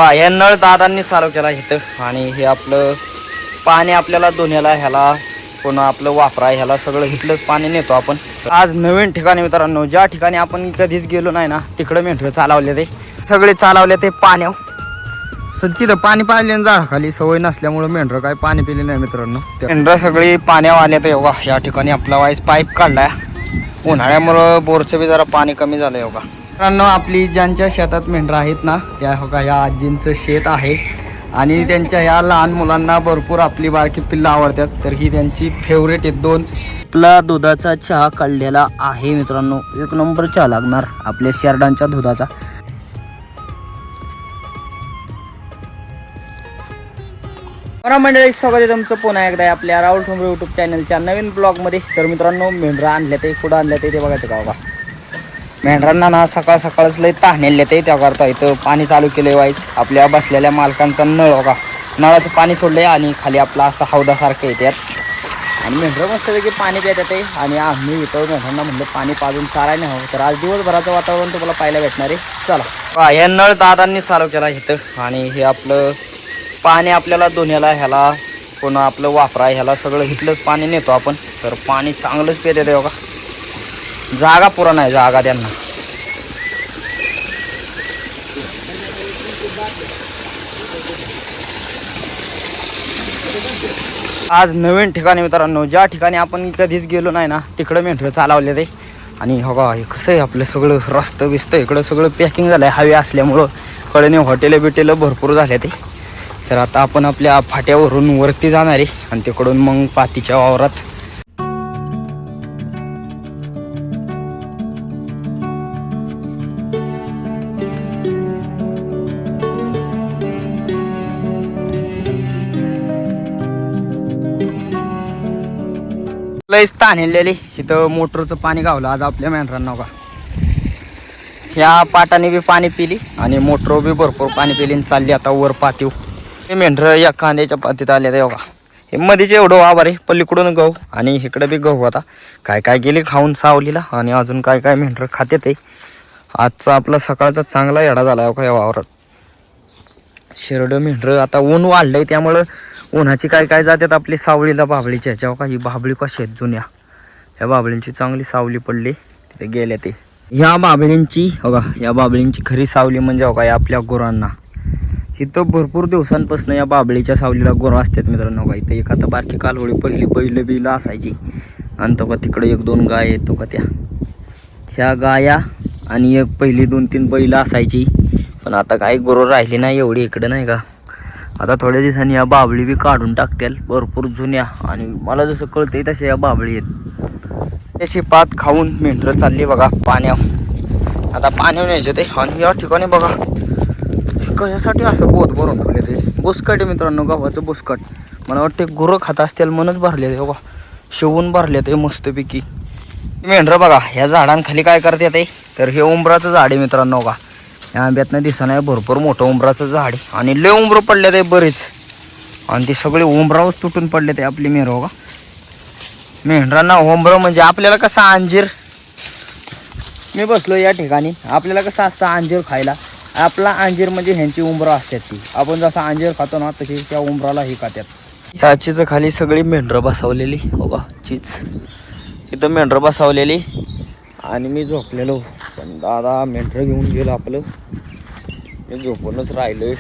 हे नळ दादांनी चालू केला इथं आणि हे आपलं पाणी आपल्याला धुण्याला ह्याला पुन्हा आपलं वापरा ह्याला सगळं इथलंच पाणी नेतो आपण. आज नवीन ठिकाणी मित्रांनो, ज्या ठिकाणी आपण कधीच गेलो नाही ना तिकडं मेंढरं चालवले ते सगळे चालवले ते पाण्यावर. तिथं पाणी पाहिलं झाडाखाली सवय नसल्यामुळं मेंढरं काय पाणी पिले नाही मित्रांनो. मेंढरं सगळी पाण्यावर आले तर योगा या ठिकाणी आपला वाईस पाईप काढलाय. उन्हाळ्यामुळं बोरचं बी जरा पाणी कमी झालं योगा. मित्रांनो आपली ज्यांच्या शेतात मेंढरं आहेत ना त्या हो का ह्या आजींचं शेत आहे आणि त्यांच्या ह्या लहान मुलांना भरपूर आपली बारकी पिल्लं आवडतात. तर ही त्यांची फेवरेट आहेत दोन. आपला दुधाचा चहा काढलेला आहे मित्रांनो, एक नंबर चहा लागणार आपल्या शेरडांच्या दुधाचा. मंडळी स्वागत आहे तुमचं पुन्हा एकदा आपल्या राहुल ठोंबरे यूट्यूब चॅनलच्या नवीन ब्लॉगमध्ये. तर मित्रांनो मेंढरं आणल्या ते कुठं आणल्या ते बघायचं का बघा. मेंढरांना ना सकाळ सकाळच लई तहानेले ते त्याकरता इथं पाणी चालू केलं व्हायच. आपल्या बसलेल्या मालकांचा नळ बघा, नळाचं पाणी सोडलंय आणि खाली आपला असं हौदासारखं येतात आणि मेंढरं मस्तपैकी पाणी पितात ते. आणि आम्ही इथं मेंढरांना म्हणलं पाणी पाजून चारायला हवं. तर आज दिवसभराचं वातावरण तुम्हाला पाहायला भेटणार आहे. चला हे नळ दादांनी चालू केला इथं आणि हे आपलं पाणी आपल्याला धुण्याला ह्याला पुन्हा आपलं वापरा ह्याला सगळं इथलंच पाणी नेतो आपण. तर पाणी चांगलंच पिते ते बघा, जागा पुरा नाही जागा त्यांना. आज नवीन ठिकाणी मित्रांनो, ज्या ठिकाणी आपण कधीच गेलो नाही ना तिकडं मेंढरं चालवले ते. आणि हो का हे कसं आहे आपलं सगळं रस्तं बिस्त इकडं सगळं पॅकिंग झालं आहे हवे असल्यामुळं. कळणे हॉटेलं बिटेलं भरपूर झाले ते. तर आता आपण आपल्या फाट्यावरून वरती जाणार आहे आणि तिकडून मग पातीच्या वावरात. लईच ताणलेली इथं मोटरचं पाणी गावलं आज आपल्या मेंढरांना का. ह्या पाटाने बी पाणी पिली आणि मोटर बी भरपूर पाणी पिली आणि चालली आता वर पातीव. हे मेंढरं या कांद्याच्या पातीत आले ते बघा. हे मध्येच एवढं वावर आहे, पल्लीकडून गहू आणि इकडे बी गहू. आता काय काय गेली खाऊन सावलीला आणि अजून काय काय मेंढरं खाते ते. आजचा आपला सकाळचा चांगला येडा झाला हो का या वावरात. शेरडं मेंढरं आता ऊन वाढलंय त्यामुळं उन्हाची काय काय जातात आपली सावलीला बाबळीच्या ह्याच्या का. ही बाबळी कशी आहेत जुन्या, या बाबळींची चांगली सावली पडली तिथे गेल्या ते. ह्या बाबळींची हो का, या बाबळींची खरी सावली म्हणजे हो का या आपल्या गुरांना. इथं भरपूर दिवसांपासून या बाबळीच्या सावलीला गुरं असतात मित्रांनो का. इथं एक आता बारकी कालवडी पहिली बैल बिलं असायची आणि तो का तिकडे एक दोन गाय येतो का त्या ह्या गाया आणि एक पहिली 2-3 बैल असायची. पण आता काही गुरं राहिली नाही एवढी इकडं नाही का. आता थोड्या दिवसांनी या बाबळी बी काढून टाकतील भरपूर जुन्या. आणि मला जसं कळतंय तसे या बाबळी आहेत. त्याची पात खाऊन मेंढरं चालली बघा पाण्यावर. आता पाण्यावर न्यायचं ते. आणि या ठिकाणी बघा कशासाठी असं बोध भरून ठेवले ते. बुसकट आहे मित्रांनो, गव्हाचं बुसकट. मला वाटते गुरं खात असतील म्हणूनच भरले ते बघा, शिवून भरले ते मस्तपैकी. मेंढरं बघा ह्या झाडांखाली काय करते ते. तर हे उंबराचं झाड आहे मित्रांनो का. या आंब्यातनं दिसणं आहे भरपूर मोठं उंबराचं झाड आहे आणि लय उंबरं पडले ते बरेच. आणि ते सगळे उंबरावच तुटून पडले ते आपली मेंढरं का. मेंढरांना उंबरं म्हणजे आपल्याला कसं अंजीर. मी बसलो या ठिकाणी, आपल्याला कसं असतं अंजीर खायला. आपला अंजीर म्हणजे ह्यांची उंबरं असतात ती. आपण जसं अंजीर खातो ना तशी त्या उंबराला ही खात्यात. ह्या चीज खाली सगळी मेंढरं बसवलेली हो का. चीज इथं मेंढरं बसवलेली आणि मी झोपलेलो. पण दादा मेंढरं घेऊन गेलो आपलं. मी झोपूनच राहिलोय.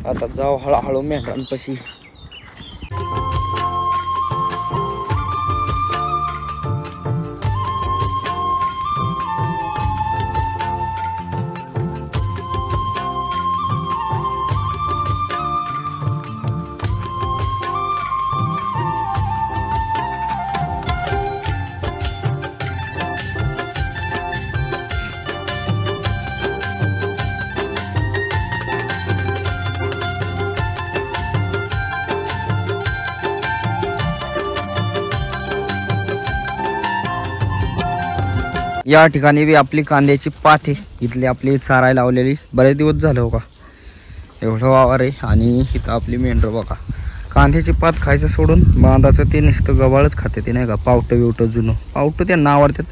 आता जाऊ हळूहळू मेंढरांपाशी. या ठिकाणी बी आपली कांद्याची पात आहे. इथली आपली चारायला लावलेली बरेच दिवस झालं हो का. एवढं वावर आहे आणि इथं आपली मेंढरं बघा. कांद्याची पात खायचं सोडून बांधाचं ते नुसतं गवाळच खाते ते नाही का. पावटं बिवटं जुनं पावटं त्यांना आवडतात.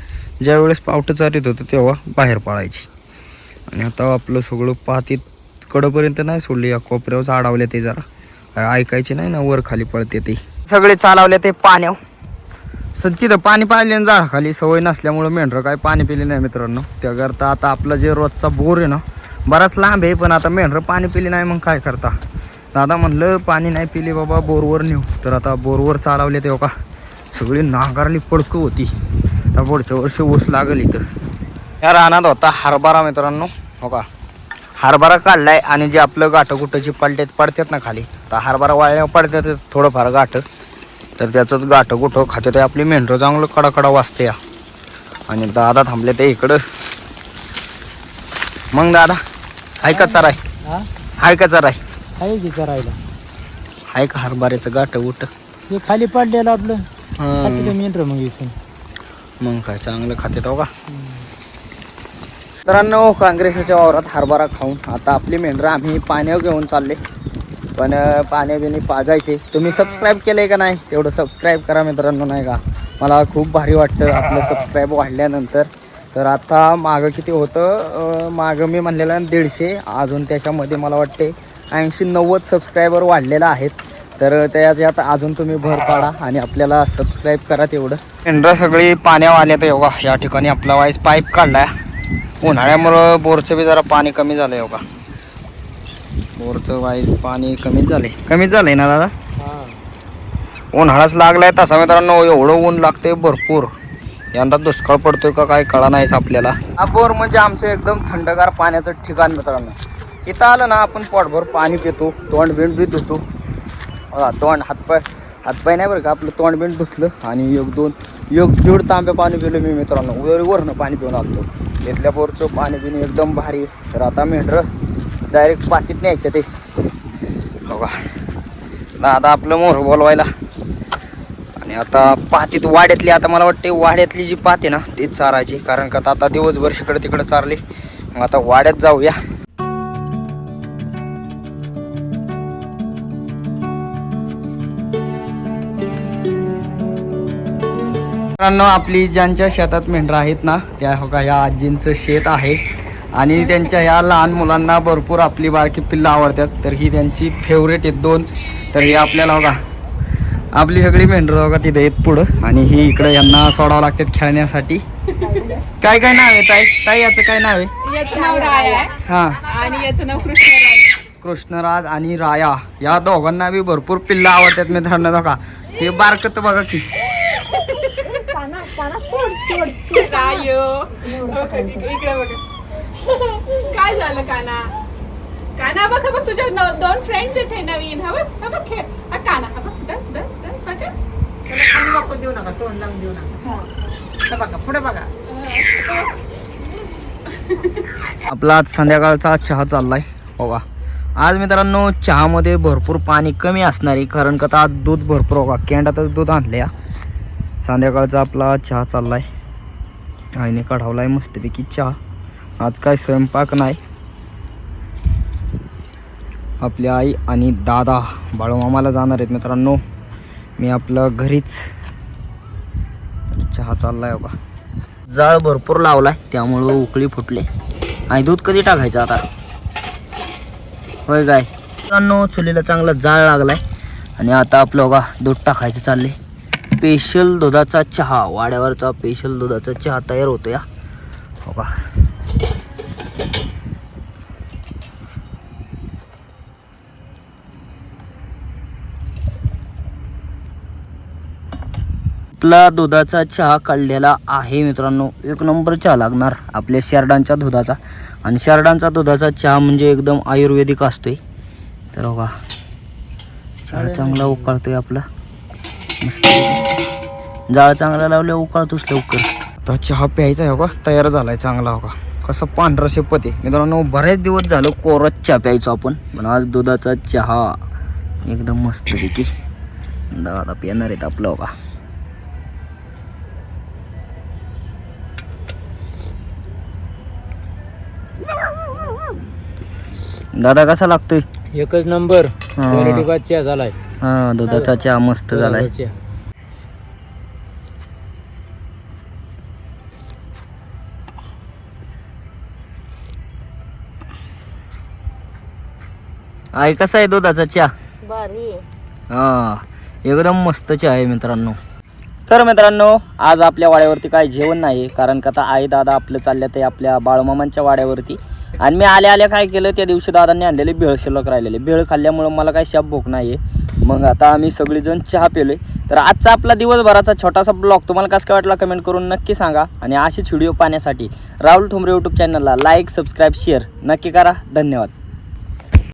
ज्यावेळेस पावटं चारित होतं तेव्हा बाहेर पडायची. आणि आता आपलं सगळं पातीत कडपर्यंत नाही सोडली, या कोपऱ्यावर अडवले ते जरा ऐकायचे नाही ना, वर खाली पळते ते सगळे चालवले ते पाण्यावर. तिथं पाणी पाहिलं झाडाखाली सवय नसल्यामुळं मेंढरं काय पाणी पिले नाही मित्रांनो. त्याकरता आता आपलं जे रोजचा बोर आहे ना बराच लांब आहे, पण आता मेंढरं पाणी पिली नाही मग काय करता. दादा म्हणलं पाणी नाही पिली बाबा बोरवर नेऊ, तर आता बोरवर चालवले ते हो का सगळी नांगरली पडकं होती. आता पुढच्या वर्षी ऊस लागल इथं. या रानात होता हरभरा मित्रांनो हो का, हरभरा काढलाय आणि जे आपलं गाठं कुठंची पडतात ना खाली, तर हरभरा वाळल्यावर पडतातच थोडंफार गाठं, तर त्याचंच गाठं कुठं खाते ते आपली मेंढरं चांगलं कडा वाजते या. आणि दादा थांबले ते इकडं. मग दादा हाय का चराय, हाय का चराय, आहे की चरायला, हाय का हरभऱ्याचं गाठं उठ ते खाली पडलेलं आपलं मेंढर मग इथून मग काय चांगलं खाते हो का. मित्रांनो काँग्रेसच्या वावरात हरभरा खाऊन आता आपली मेंढरं आम्ही पाण्यावर घेऊन चालले, पण पाण्या बिणी पाजायचे. तुम्ही सबस्क्राईब केलं आहे का नाही तेवढं सबस्क्राईब करा मित्रांनो, नाही का मला खूप भारी वाटतं आपलं सबस्क्राईब वाढल्यानंतर. तर आता मागं किती होतं, मागं मी म्हणलेलं 150, अजून त्याच्यामध्ये मला वाटते 80-90 सबस्क्रायबर वाढलेलं आहेत. तर त्याच्यात अजून तुम्ही भर पाडा आणि आपल्याला सबस्क्राईब करा तेवढं. मेंढरं सगळी पाण्यावर आल्या तर योगा या ठिकाणी आपला वाईस पाईप काढलाय. उन्हाळ्यामुळं बोरचं बी जरा पाणी कमी झालं योगा, बोरचं वाईस पाणी कमीच झालंय ना दादा. उन्हाळाच लागलाय तसा मित्रांनो, एवढं ऊन लागतंय भरपूर. यंदा दुष्काळ पडतोय का काय कळा नाहीच आपल्याला. हा बोर म्हणजे आमचं एकदम थंडगार पाण्याचं ठिकाण मित्रांनो. इथं आलं ना आपण पोटभर पाणी पितो, तोंड बिंड बी धुतो. तोंड हातपाय नाही बरं का, आपलं तोंड बिंड धुतलं आणि 1-2 तांब्या पाणी पिलं मी मित्रांनो. वरनं पाणी पिऊन आलो. इथल्या बोरचं पाणी पिणे एकदम भारी. तर आता मेंढरं डायरेक्ट पातीत न्यायचं ते हो का. दादा आपलं मोर बोलवायला आणि आता पातीत वाड्यातली, आता मला वाटते वाड्यातली जी पाती ना तीच चारायची, कारण का आता दिवसभर इकडं तिकडं चारली. मग आता वाड्यात जाऊया. मित्रांनो आपली ज्यांच्या शेतात मेंढरं आहेत ना त्या हो का ह्या आजींचं शेत आहे आणि त्यांच्या ह्या लहान मुलांना भरपूर आपली बारकी पिल्लं आवडतात. तर ही त्यांची फेवरेट आहेत 2. तर ही आपल्याला हो का आपली सगळी मेंढरं हो का तिथे आहेत पुढं, आणि ही इकडे यांना सोडावं लागतात खेळण्यासाठी. काय काय नाव आहे ताई, याचं काय नाव आहे? याचं नाव राया आहे हां, आणि याचं नाव कृष्णराज. कृष्णराज आणि राया या दोघांना बी भरपूर पिल्लं आवडतात मित्रांनो. बघा हे बारकत बघा की रायो इकडे बघा काय झालं. काना बघ बघ तुझ्या 2 फ्रेंड्स आहेत नवीन. हा बघ खेळ हा काना, हा बघ देऊ नका, तोंड लावून देऊ नका. बघा पुढे बघा. आपला आज संध्याकाळचा चहा चाललाय बघा. आज मित्रांनो चहामध्ये भरपूर पाणी कमी असणार आहे, कारण का आज दूध भरपूर बघा, कॅन्डातच दूध आणले. संध्याकाळचा आपला चहा चाललाय, आईने काढवलाय मस्तपैकी चहा. आज काय स्वयंपाक नाही, आपली आई आणि दादा बाळूमामाला जाणार आहेत मित्रांनो. मी आपलं घरीच चहा चाललाय बघा. जाळ भरपूर लावलाय त्यामुळं उकळी फुटले. आणि दूध कधी टाकायचं आता होय काय मित्रांनो. चुलीला चांगला जाळ लागलाय आणि आता आपलं बघा दूध टाकायचं चालले. स्पेशल दुधाचा चहा, वाड्यावरचा स्पेशल दुधाचा चहा तयार होतो या हो का. आपला दुधाचा चहा काढलेला आहे मित्रांनो. 1 नंबर चहा लागणार आपल्या शेरडांच्या दुधाचा. आणि शेरडांचा दुधाचा चहा म्हणजे एकदम आयुर्वेदिक असतोय. तर बघा चहा चांगला उकळतोय आपला मस्त. जाळ चांगला लावल्या उकळतोच लवकर. आता चहा प्यायचा आहे का तयार झालाय चांगला हो का. कसं पांढरा शेपत आहे मित्रांनो. बरेच दिवस झालं कोरच चहा प्यायचो आपण, पण आज दुधाचा चहा एकदम मस्तपैकी दादा पिणार आहेत आपलं हो का. दादा कसा लागतोय? 1 नंबर क्वालिटी चहा झालाय. हा दुधाचा चहा मस्त झालाय. आई कसा आहे दुधाचा चहा? भारी हा एकदम मस्त चहा आहे मित्रांनो. तर मित्रांनो आज आपल्या वाड्यावरती काय जेवण नाही, कारण का आता आई दादा आपलं चालल्या ते आपल्या बाळमामांच्या वाड्यावरती. आणि मी आल्या काय केलं, त्या दिवशी दादांनी आणलेले भेळ शिल्लक राहिलेले, भेळ खाल्ल्यामुळं मला काही शाप भूक नाही आहे. मग आता आम्ही सगळेजण चहा पिलोय. तर आजचा आपला दिवसभराचा छोटासा ब्लॉग तुम्हाला कसं काय वाटला कमेंट करून नक्की सांगा. आणि अशीच व्हिडिओ पाहण्यासाठी राहुल ठोंबरे यूट्यूब चॅनलला लाईक सबस्क्राईब शेअर नक्की करा. धन्यवाद.